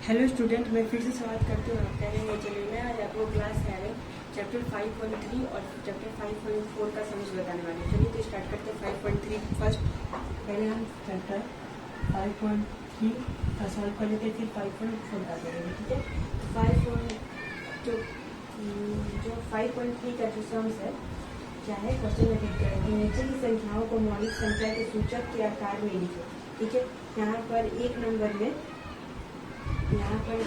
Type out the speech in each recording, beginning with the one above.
Hello student, मैं फिर से स्वागत करती हूँ आपका में। चलिए मैं आज आपको क्लास 7 चैप्टर 5.3 और चैप्टर 5.4 का समझ बताने वाली हूँ। चलिए तो स्टार्ट करते हैं 5.3 फर्स्ट। पहले हम चैप्टर 5.3 का सॉल्व कर लेते हैं, फिर 5.4 का करेंगे। ठीक है, 5.3 का जो सम्स है क्या है, क्वेश्चन में देखते हैं कि नीचे की संख्याओं को मौलिक संख्या के सूचक के आकार में लिखे। ठीक है, यहाँ पर एक नंबर में यहाँ पर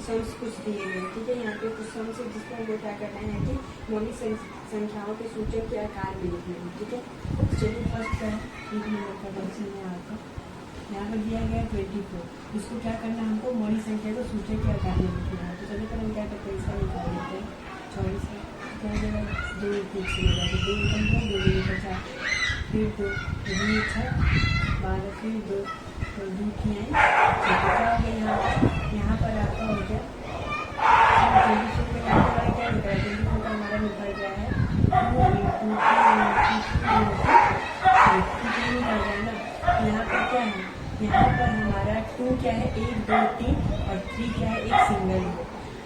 सम्स कुछ दिए गए। ठीक है, यहाँ पे कुछ सम्स है जिसको हमको क्या करना है कि मौलिक संख्याओं के सूचक के आकार में लिखना है। ठीक है, चलिए फर्स्ट का एक नंबर का क्वेश्चन है आपका। यहाँ पर दिया गया 24। इसको क्या करना है, हमको मौलिक संख्या को सूचक के आकार में लिखना है। तो चलिए पर हम क्या करते हैं, इसका निकाल लेते हैं। 24 क्या हो जाएगा, 2 फिक्स हो जाएगा, 2 15 2 50, फिर 2 12, फिर 2 तो 2 किए क्या हो गया। यहाँ पर आपका हो गया 24 में यहाँ पर क्या निकला, 24 का हमारा निकल गया है 2 निकल गया ना। यहाँ पर क्या है, यहाँ पर हमारा 2 क्या है, 1 2 3 और 3 क्या है, एक सिंगल है।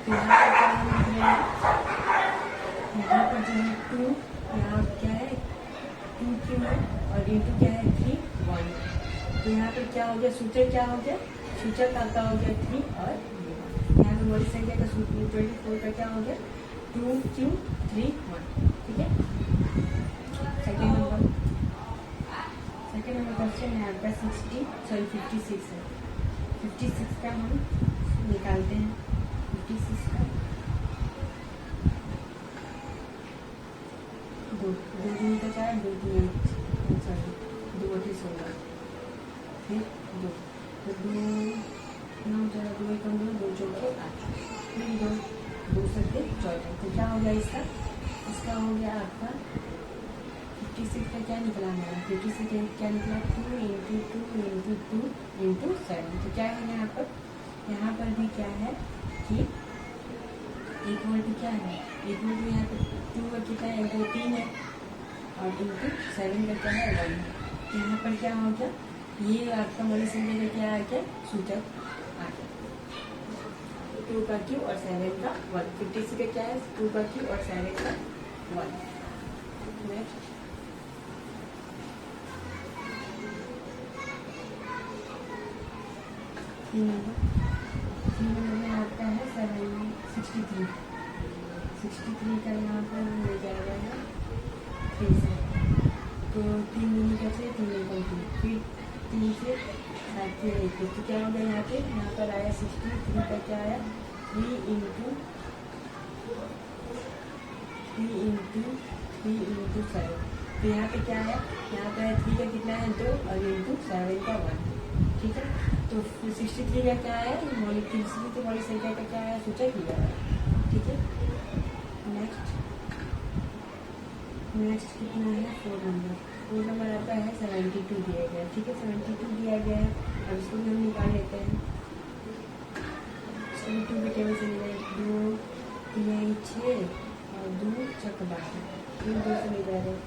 तो यहाँ पर क्या हम लिख रहे हैं, यहाँ पर जो है 2 यहाँ क्या है 2 क्यों है और इंटू क्या है 3 1। तो यहाँ पर क्या हो गया, सूचक क्या हो गया, सूचक आपका हो गया 3 और यहाँ पर मौलिक संख्या का 24 का क्या हो गया 2 2 3 1। ठीक है, सेकेंड नंबर क्वेश्चन है आपका 56 है। 56 का हम निकालते हैं। 56 का 2 2 का 4 2 3 2 8 16 फिर 2 तो 2 9 2 1 2 2 4 8 फिर 2 2 7 14। तो क्या हो गया इसका हो गया आपका 56 का क्या निकला है, 56 क्या निकला 2 इंटू 2 इंटू 2 इंटू 7। तो क्या है यहाँ पर भी क्या है कि इक्वल टू क्या है, इक्वल टू यहाँ पर 2 का कितना है 2 3 है और इंटू 7 का क्या है 1। यहाँ पर क्या हो गया, ये आपका मौलिक संख्या का क्या आ गया, सूचक आ गया 2 का क्यू और 7 का 1। 56 का क्या है 2 का क्यू और 7 का 1। नेक्स्ट तीन नंबर में आपका है 63 का यहाँ पर ले जाएगा है 3 से। तो 3 मिनी का से 3 कंप्लीट, फिर 3 से 7 से 1। तो क्या हो गया यहाँ पर आया 63 का क्या आया 3 इंटू 7। तो यहाँ पे क्या है, यहाँ पे 3 का कितना है 2 और इंटू 7 का 1। ठीक है, तो 63 का क्या है मौलिक संख्या का क्या है, सूचक लिया है। ठीक है, नेक्स्ट कितना है 4 नंबर आपका है 72 दिया गया। ठीक है, 72 दिया गया है। अब इसको भी हम निकाल लेते हैं। 72 के टेबल से 2 3 6 और 2 चक 12, फिर 2 से ले जा रहे हैं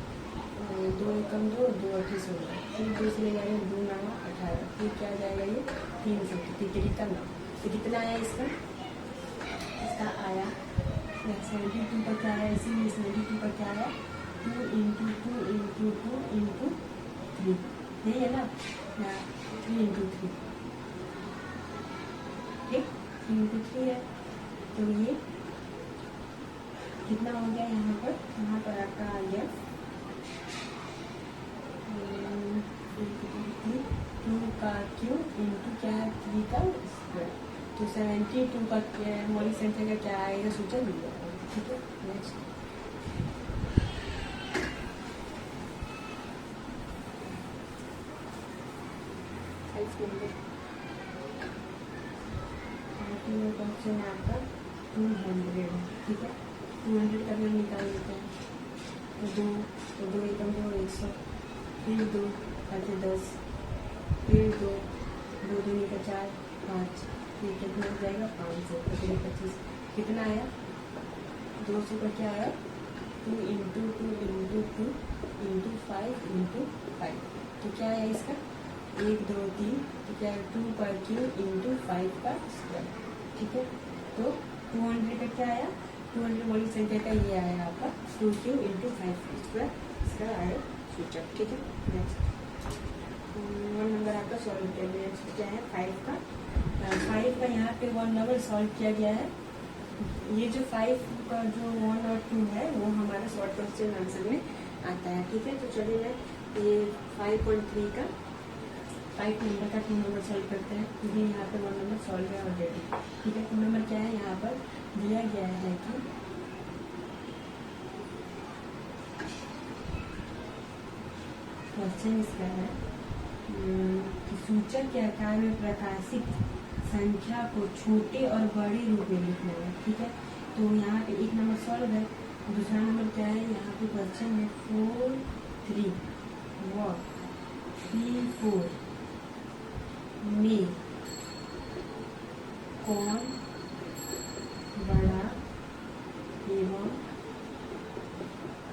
2 एकम 2 2 8 16, फिर 2 से ले जा रहे हैं 2 9 18, फिर क्या जाएगा ये 3 से 3 का 9। तो कितना आया इसका आया 72 का क्या आया, इसीलिए 72 का क्या आया 2 इंटू 2 इंटू 2 इंटू 3, यही है ना 3 इंटू 3। ठीक, 3 इंटू 3 है। तो ये कितना हो गया, यहाँ पर आपका आ गया 2 का क्यूब इंटू क्या है 3 का स्क्वायर। तो 72 का मौलिक संख्या का क्या आएगा, सूचक मिल जाएगा। ठीक है, नेक्स्ट क्वेश्चन है आपका 200 है। ठीक है, 200 का हम निकाल लेते हैं। तो 2 एकम 2 100, फिर 2 आते 10, फिर 2 2 दूनी का 4 5, फिर कितना हो जाएगा 5 से 25। कितना आया 200 का क्या आया 2 इंटू 2 इंटू 2 इंटू 5 इंटू 5। तो क्या है इसका 1 2 3, तो क्या है 2 का क्यूब इंटू 5 का स्क्वायर, ठीक है। तो 200 का क्या आया, 200 मौलिक संख्या का ये आया आपका 2 क्यूब इंटू 5 स्क्वायर, इसका आया सूचक, ठीक है। नेक्स्ट 1 नंबर आपका सॉल्व किया गया। नेक्स्ट क्या है 5 का, 5 का यहाँ पे 1 नंबर सॉल्व किया गया है। ये जो 5 का जो 1 और 2 है वो हमारा शॉर्ट क्वेश्चन आंसर में आता है, ठीक है। तो चलिए मैं ये 5.3 का 5 नंबर का 2 नंबर सॉल्व करते हैं, क्योंकि यहाँ पे 1 नंबर सॉल्व है ऑलरेडी, ठीक है। 2 नंबर क्या है, यहाँ पर दिया गया है कि क्वेश्चन इसका है कि सूचक के आकार में प्रकाशित संख्या को छोटे और बड़े रूप में लिखना है, ठीक है। तो यहाँ पे 1 नंबर सॉल्व है। दूसरा नंबर क्या है, यहाँ पे क्वेश्चन में 4 3 व 3 4 में कौन बड़ा एवं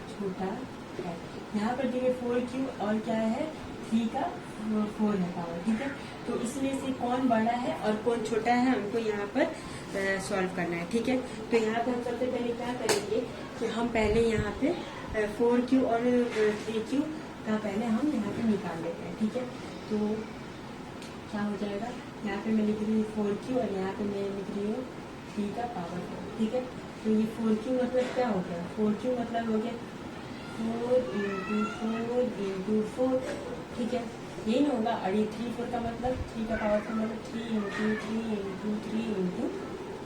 छोटा है। यहाँ पर देखिए 4 क्यूब और क्या है 3 का 4 है पावर, ठीक है। तो इसमें से कौन बड़ा है और कौन छोटा है हमको यहाँ पर सॉल्व करना है, ठीक है। तो यहाँ पे हम सबसे पहले क्या करेंगे कि हम पहले यहाँ पे 4 क्यू और 3 क्यू का पहले हम यहाँ पे निकाल लेते हैं, ठीक है। तो क्या हो जाएगा, यहाँ पे मैं लिख रही हूँ 4 क्यू और यहाँ पे मैं लिख रही हूँ 3 का पावर 4, ठीक है। तो ये 4 क्यू मतलब क्या हो गया, 4 क्यू मतलब हो गया 4 इंटू 4, ठीक है। यही ना होगा। और ये 3 4 का मतलब 3 का पावर 4 मतलब 3 into 3 into 3 into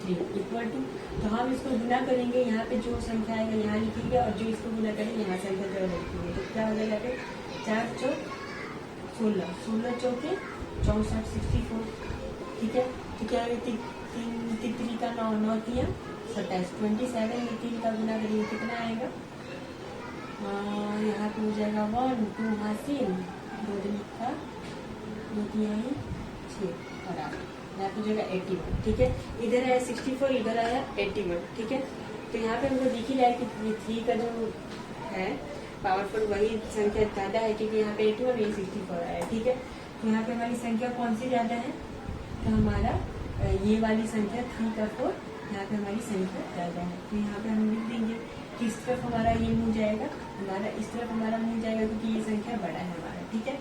3 equal to, तो हम इसको गुना करेंगे, यहाँ पे जो संख्या आएगा यहाँ लिखेंगे और जो इसको गुना करेंगे यहाँ संख्या जो लिखेंगे, तो क्या हो जाएगा 4 चौक 16, 16 चौके 64 64, ठीक है। तो क्या है 3 का 9 9 3 27 27 में 3 का गुना करेंगे कितना आएगा, यहाँ पे हो जाएगा 1 2 हासिल 2 3 का 2 3 6 और 8, यहाँ पे जो है 81, ठीक है। इधर आया 64, इधर आया 81, ठीक है। तो यहाँ पे हमको दिख ही रहा है कि 3 का जो है पावरफुल वही संख्या ज्यादा है, क्योंकि यहाँ पे 81 और ये 64 आया, ठीक है। तो यहाँ पे हमारी संख्या कौन सी ज्यादा है, तो हमारा ये वाली संख्या 3 का 4 यहाँ पे हमारी संख्या ज्यादा है। तो यहाँ पे हम लिख देंगे कि इस तरफ हमारा ये मुँह जाएगा, हमारा इस तरफ हमारा मुँह जाएगा, क्योंकि ये संख्या बड़ा है हमारा, ठीक है।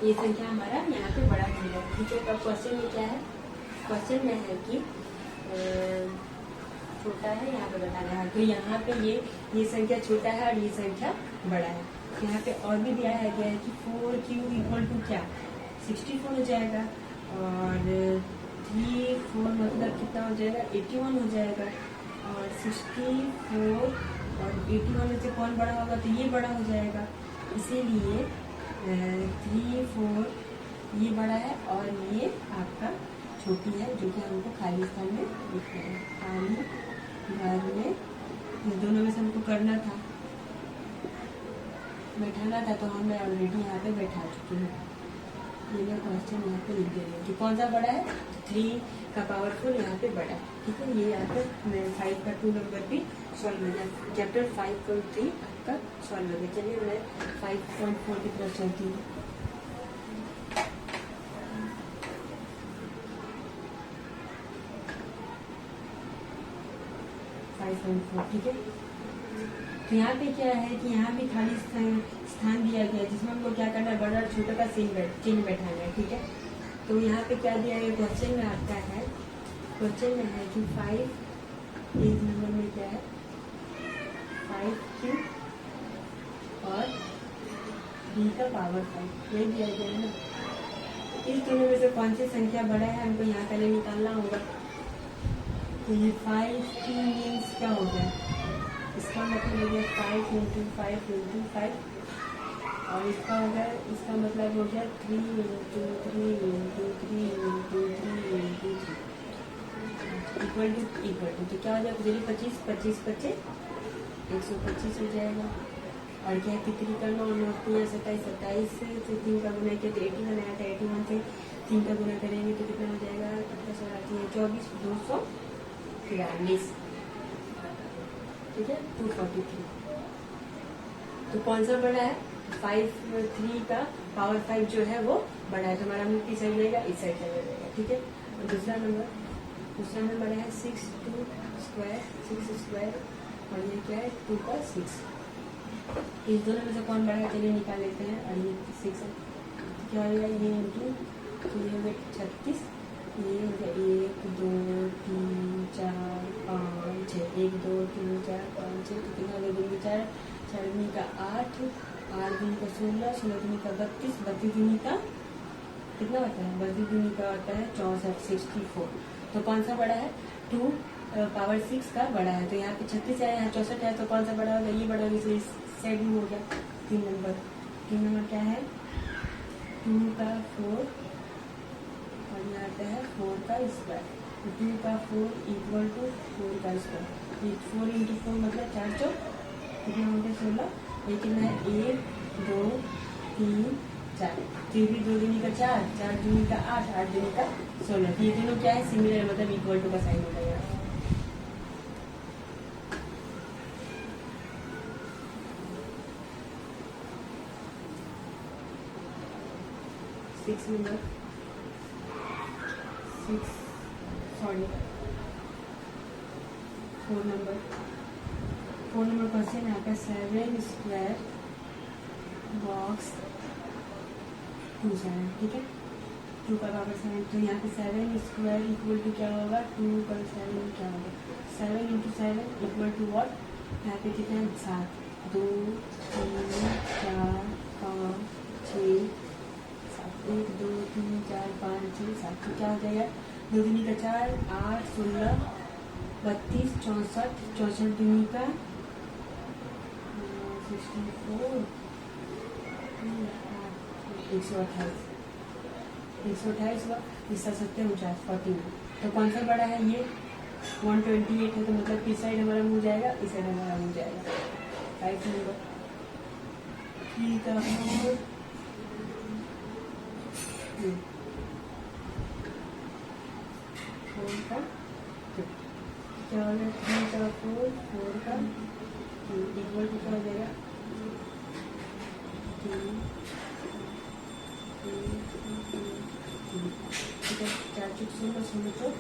ये संख्या हमारा यहाँ पे बड़ा मिलेगा, ठीक है। तो क्वेश्चन में क्या है, क्वेश्चन में है कि छोटा है, यहाँ पे बताना है। तो यहाँ पे ये संख्या छोटा है और ये संख्या बड़ा है। यहाँ पे और भी दिया है गया है कि 4 क्यूब इक्वल टू क्या 64 हो जाएगा, और 3 4 मतलब कितना हो जाएगा 81 हो जाएगा, और 64 और 81 में से कौन बड़ा होगा, तो ये बड़ा हो जाएगा। इसीलिए 3 4 ये बड़ा है और ये आपका छोटी है, जो कि हमको खाली स्थान में लिखना है। खाली घर में इन दोनों में से हमको करना था, बैठाना था, तो हम ऑलरेडी यहाँ पे बैठा चुके हैं। ये मैं क्वेश्चन यहाँ पे लिख दे रही हूँ कि कौन सा बड़ा है, 3 का पावरफुल यहाँ पे बड़ा है, ठीक है। ये यहाँ पर 5 का 2 नंबर भी सॉल्व हो गया, चैप्टर 5.3 आपका सॉल्व हो गया। चलिए मैं 5.4 की तरफ चलती हूँ। ठीक है। तो यहाँ पे क्या है कि यहाँ भी खाली स्थान दिया गया है, जिसमें हमको क्या करना है, बड़ा और छोटा का चिन्ह बैठाना है, ठीक है। तो यहाँ पे क्या दिया है, क्वेश्चन में आता है, क्वेश्चन में है कि 5 इस नंबर में क्या है 5 क्यूब और 3 का पावर 5, ये दिया गया है ना। इस दोनों में से कौन सी संख्या बड़ा है हमको यहाँ पहले निकालना होगा। तो ये 5 क्यूब मीन्स क्या हो गया, इसका मतलब हो गया 5 इंटू 5 इंटू 5, और इसका हो गया, इसका मतलब हो गया 3 into 3 into 3 into 3 into 3 equal to, तो क्या हो जाएगा, चलिए 25 25 25 125 हो जाएगा। और क्या है, 3 का 9 9 3 27 27 से 3 का गुना किया तो 81 आया था, 81 से 3 का गुना करेंगे तो कितना हो जाएगा, 24 243, ठीक है 243। तो कौन सा बड़ा है, 3 का पावर 5 जो है वो बड़ा है, तो हमारा मुल्क इस साइड रहेगा, इस साइड चला जाएगा, ठीक है। और दूसरा नंबर है 6 स्क्वायर और ये क्या है 2 का 6। इस दोनों में से कौन बड़ा है चलिए निकाल लेते हैं। और ये 6 है, क्या हो जाएगा ये इंटू, तो ये हो गया 36, ये हो गया 1 2 3 4 5 6, 1 2 3 4 5 6, तो कितना हो गया 2 4 4 दूनी का 8 8 दूनी का 16 16 दूनी का 32 32 दूनी का कितना होता है 32 दूनी का होता है 64 64। तो कौन सा बड़ा है 2 पावर 6 का बड़ा है। तो यहाँ पे 36 है, यहाँ 64 है, तो कौन सा बड़ा होगा ये बड़ा होगा, इसलिए इस साइड में हो गया। 3 नंबर क्या है 2 का 4 और यहाँ आता है 4 का स्क्वायर। 2 का 4 इक्वल टू 4 का स्क्वायर। 4 इंटू 4 मतलब 4 चौक कितना हो गया 16। ये कितना है 1 2 3 4, 3 भी 2 दूनी का 4 4 दूनी का 8 8 दूनी का 16। ये दोनों क्या है सिमिलर, मतलब इक्वल टू का साइन हो जाएगा। 4 नंबर क्वेश्चन यहाँ पे 7 स्क्वायर बॉक्स 2 7, ठीक है 2 का पावर 7। तो यहाँ पे 7 स्क्वायर इक्वल टू क्या होगा 2 पर 7 क्या होगा 7 इंटू 7 इक्वल टू वॉट, यहाँ पे कितना है 7 2 3 4 5 6 7 1 2 3 4 5 6 7, तो क्या हो जाएगा 2 दूनी का 4 8 16 32 64 64 दूनी का 64 128 हुआ, इसका 49 14। तो कौन सा बड़ा है ये 128 है, तो मतलब किस साइड हमारा मुँह जाएगा, इस साइड हमारा मुँह जाएगा। 5 नंबर ठीक है। क्या हो गया 3 का 4 4 का इक्वल टू क्या हो जाएगा 3 ठीक है 4 चौक 16 16 चौक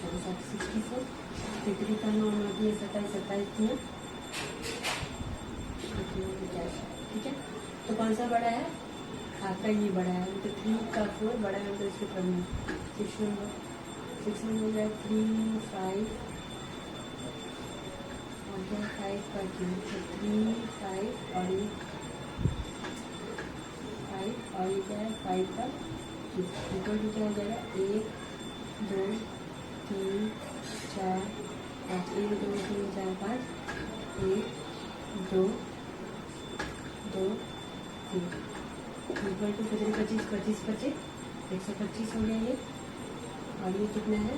64 3 का 9 9 दिए 27 27 दिए, ठीक है। तो कौन सा बड़ा है आपका ये बड़ा है, तो 3 का 4 बड़ा है, तो इसके क्रम 6 नंबर हो गया 3 5 और क्या 5 का क्यूब, तो 3 5 और ये 5 और ये क्या है 5 का क्यूब इक्वल टू क्या हो जाएगा 1 2 3 4 5 1 2 3 4 5 1 2 2 3 इक्वल टू 25 25 25 125 हो गया ये। और ये कितना है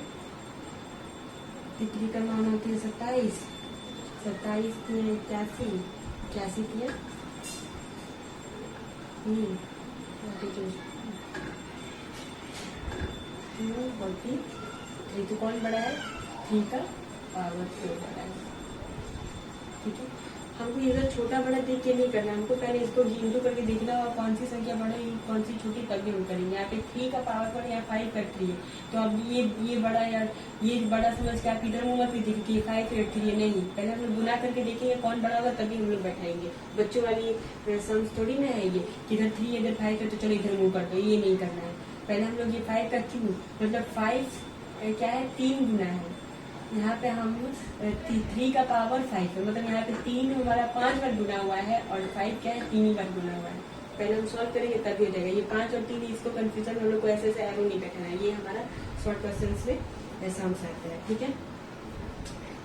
3 का मान होती है 27 27 81 81 किया 43। तो कौन बड़ा है 3 का पावर 4 बड़ा है, ठीक है। हमको ये सब छोटा बड़ा देख के नहीं करना, हमको पहले इसको इंटू करके देखना और कौन सी संख्या बड़ा है कौन सी छोटी तभी हम करेंगे। यहाँ पे 3 का पावर पर यहाँ 5 कट 3 है, तो अब ये बड़ा यार ये बड़ा समझ के आप इधर मुँह मत देखिए कि 5 कट 3 है, नहीं पहले हम लोग गुना करके देखेंगे कौन बड़ा होगा तभी हम लोग बैठाएंगे। बच्चों वाली सम्स थोड़ी ना है ये कि इधर 3 इधर 5 कर तो चलो इधर मुँह कर दो, ये नहीं करना है। पहले हम लोग ये 5 का क्यों मतलब 5 क्या है 3 गुना है, यहाँ पे हम 3 का पावर 5 है, मतलब यहाँ पे 3 हमारा 5 बार गुना हुआ है और 5 क्या है 3 ही बार गुना हुआ है। पहले हम सॉल्व करेंगे तभी हो जाएगा। ये 5 और 3 इसको कंफ्यूजन हम लोग को ऐसे एरो नहीं बैठना है, ये हमारा शॉर्ट क्वेश्चन में सम्स आता है, ठीक है।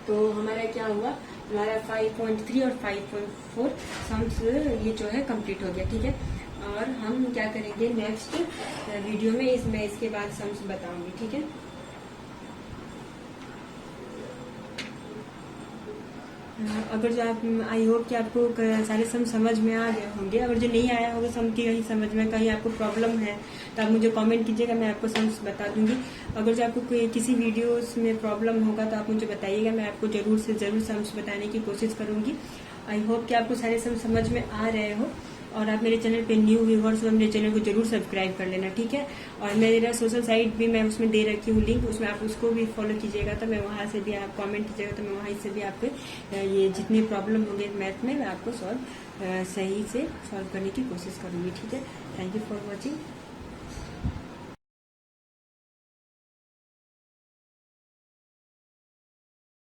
तो हमारा क्या हुआ हमारा 5.3 और 5.4 सम्स ये जो है कंप्लीट हो गया, ठीक है। और हम क्या करेंगे नेक्स्ट वीडियो में मैं इसके बाद सम्स बताऊंगी, ठीक है। अगर जो आप आई होप कि आपको सारे सम समझ में आ गए होंगे, अगर जो नहीं आया होगा सम की कहीं समझ में कहीं आपको प्रॉब्लम है तो आप मुझे कमेंट कीजिएगा, मैं आपको सम्स बता दूंगी। अगर जो आपको कोई किसी वीडियोस में प्रॉब्लम होगा तो आप मुझे बताइएगा, मैं आपको जरूर से जरूर सम्स बताने की कोशिश करूंगी। आई होप कि आपको सारे समझ में आ रहे हो। और आप मेरे चैनल पे न्यू व्यूअर्स हो, मेरे चैनल को जरूर सब्सक्राइब कर लेना, ठीक है। और मेरा सोशल साइट भी मैं उसमें दे रखी हूँ लिंक, उसमें आप उसको भी फॉलो कीजिएगा, तो मैं वहाँ से भी आप कमेंट कीजिएगा तो मैं वहाँ से भी आपके ये जितने प्रॉब्लम होंगे मैथ में मैं आपको सही से सॉल्व करने की कोशिश करूँगी, ठीक है। Thank you for watching.